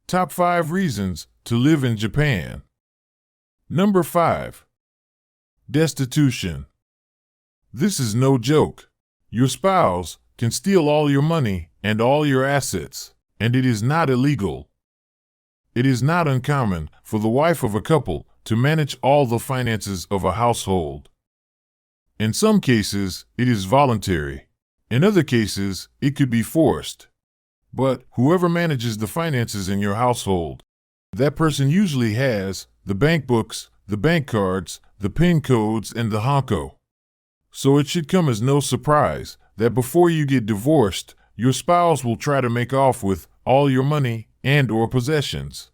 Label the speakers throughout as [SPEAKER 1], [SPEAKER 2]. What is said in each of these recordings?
[SPEAKER 1] Top 5 reasons to live in Japan. Number 5. Destitution. This is no joke. Your spouse can steal all your money and all your assets, and it is not illegal. It is not uncommon for the wife of a couple to manage all the finances of a household. In some cases, it is voluntary. In other cases, it could be forced. But whoever manages the finances in your household, that person usually has the bank books, the bank cards, the PIN codes, and the hanko. So it should come as no surprise that before you get divorced, your spouse will try to make off with all your money and/or possessions.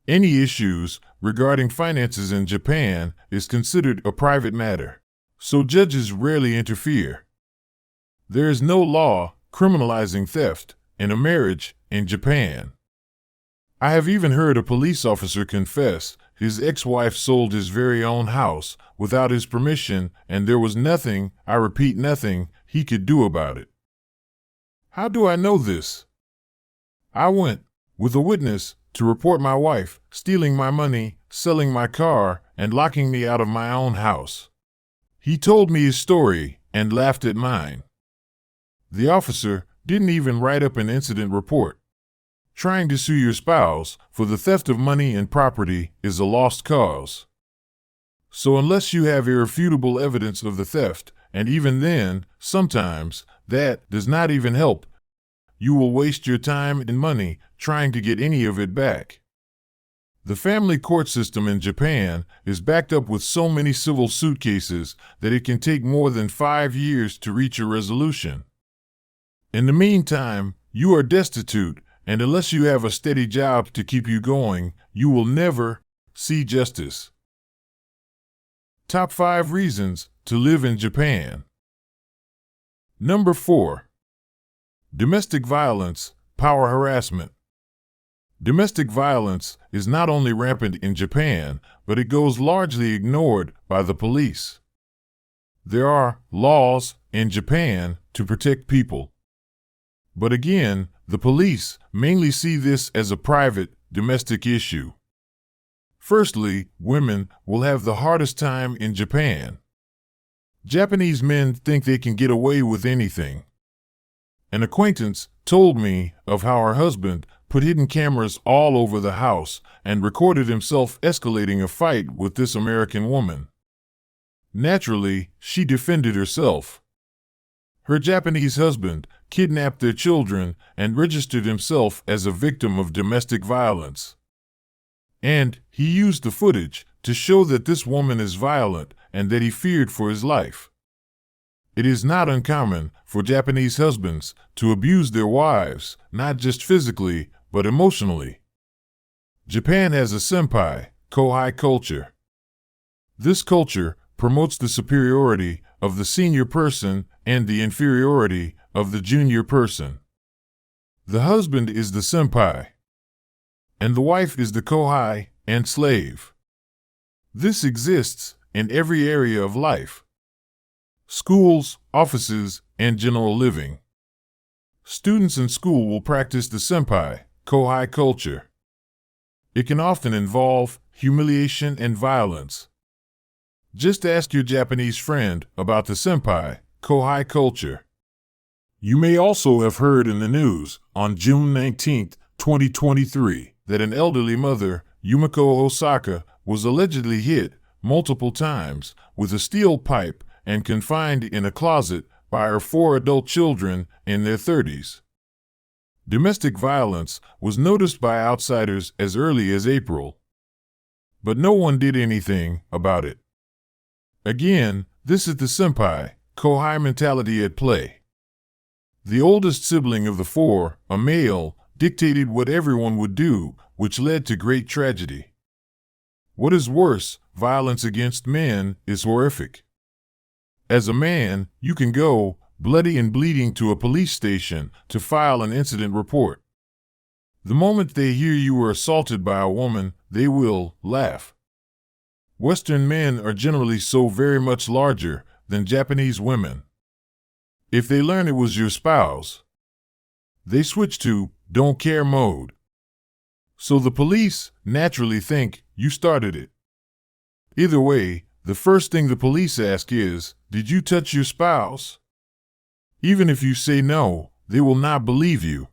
[SPEAKER 1] Any issues regarding finances in Japan is considered a private matter, so judges rarely interfere. There is no law criminalizing theft in a marriage in Japan. I have even heard a police officer confess his ex-wife sold his very own house without his permission, and there was nothing, I repeat nothing, he could do about it. How do I know this? I went with a witness to report my wife stealing my money, selling my car, and locking me out of my own house. He told me his story and laughed at mine. The officer didn't even write up an incident report. Trying to sue your spouse for the theft of money and property is a lost cause. So unless you have irrefutable evidence of the theft, and even then, sometimes, that does not even help, you will waste your time and money trying to get any of it back. The family court system in Japan is backed up with so many civil suit cases that it can take more than 5 years to reach a resolution. In the meantime, you are destitute, and unless you have a steady job to keep you going, you will never see justice. Top 5 reasons to live in Japan. Number 4. Domestic violence, power harassment. Domestic violence is not only rampant in Japan, but it goes largely ignored by the police. There are laws in Japan to protect people. But again, the police mainly see this as a private, domestic issue. Firstly, women will have the hardest time in Japan. Japanese men think they can get away with anything. An acquaintance told me of how her husband put hidden cameras all over the house and recorded himself escalating a fight with this American woman. Naturally, she defended herself. Her Japanese husband kidnapped their children and registered himself as a victim of domestic violence. And he used the footage to show that this woman is violent and that he feared for his life. It is not uncommon for Japanese husbands to abuse their wives, not just physically, but emotionally. Japan has a senpai, kohai culture. This culture promotes the superiority of the senior person and the inferiority of the junior person. The husband is the senpai, and the wife is the kohai and slave. This exists in every area of life: schools, offices, and general living. Students in school will practice the senpai, kohai culture. It can often involve humiliation and violence. Just ask your Japanese friend about the senpai, kohai culture. You may also have heard in the news on June 19, 2023, that an elderly mother, Yumiko Osaka, was allegedly hit multiple times with a steel pipe and confined in a closet by her 4 adult children in their 30s. Domestic violence was noticed by outsiders as early as April, but no one did anything about it. Again, this is the senpai, kohai mentality at play. The oldest sibling of the 4, a male, dictated what everyone would do, which led to great tragedy. What is worse, violence against men is horrific. As a man, you can go, bloody and bleeding, to a police station to file an incident report. The moment they hear you were assaulted by a woman, they will laugh. Western men are generally so very much larger than Japanese women. If they learn it was your spouse, they switch to don't care mode. So the police naturally think you started it. Either way, the first thing the police ask is, did you touch your spouse? Even if you say no, they will not believe you.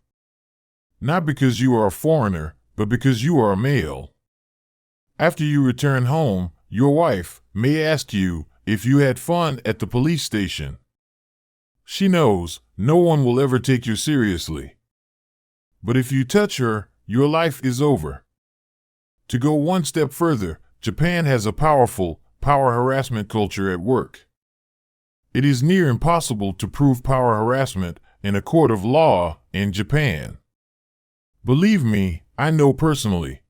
[SPEAKER 1] Not because you are a foreigner, but because you are a male. After you return home, your wife may ask you if you had fun at the police station. She knows no one will ever take you seriously. But if you touch her, your life is over. To go one step further, Japan has a powerful power harassment culture at work. It is near impossible to prove power harassment in a court of law in Japan. Believe me, I know personally.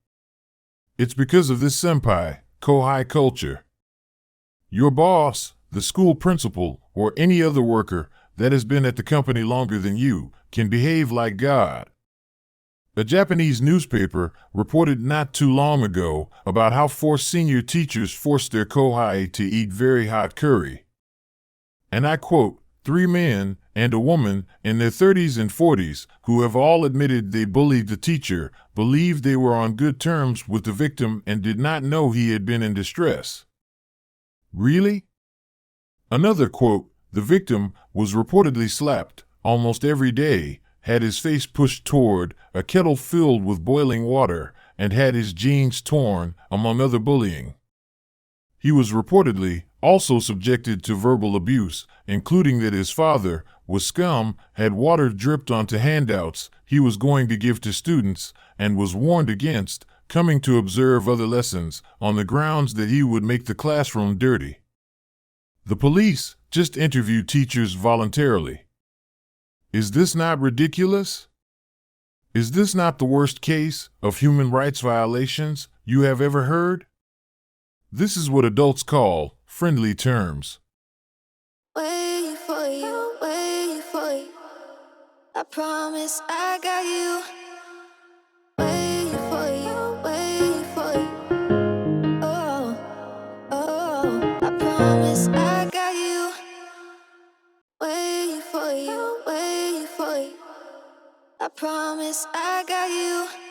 [SPEAKER 1] It's because of this senpai, kohai culture. Your boss, the school principal, or any other worker that has been at the company longer than you can behave like God. A Japanese newspaper reported not too long ago about how 4 senior teachers forced their kohai to eat very hot curry. And I quote, 3 men and a woman in their 30s and 40s who have all admitted they bullied the teacher, believed they were on good terms with the victim and did not know he had been in distress. Really? Another quote, the victim was reportedly slapped almost every day, had his face pushed toward a kettle filled with boiling water, and had his jeans torn, among other bullying. He was reportedly also subjected to verbal abuse, including that his father was scum, had water dripped onto handouts he was going to give to students, and was warned against coming to observe other lessons on the grounds that he would make the classroom dirty. The police just interviewed teachers voluntarily. Is this not ridiculous? Is this not the worst case of human rights violations you have ever heard? This is what adults call friendly terms.
[SPEAKER 2] Wait for you, wait for you. I promise I got you. Wait for you, wait for you. Oh, oh, I promise I got you. Wait for you, wait for you. I promise I got you.